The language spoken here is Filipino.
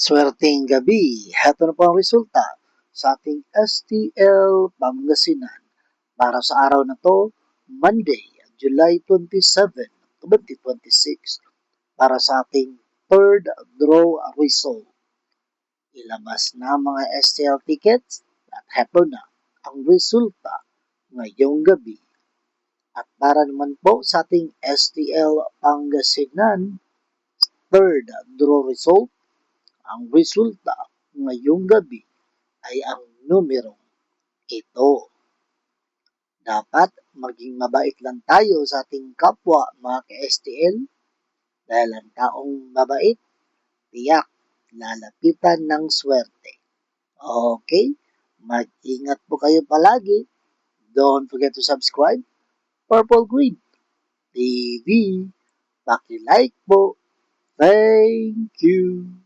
Swerteng gabi, heto na po ang resulta sa ating STL Pangasinan para sa araw na to, Monday, July 27, 2026, para sa ating third draw result. Ilabas na ang mga STL tickets at heto na ang resulta ngayong gabi. At para naman po sa ating STL Pangasinan third draw result, ang resulta ngayong gabi ay ang numero ito. Dapat maging mabait lang tayo sa ating kapwa mga ka-STL dahil ang taong mabait, tiyak, lalapitan ng swerte. Okay? Mag-ingat po kayo palagi. Don't forget to subscribe. Purple Green TV. Paki-like po. Thank you.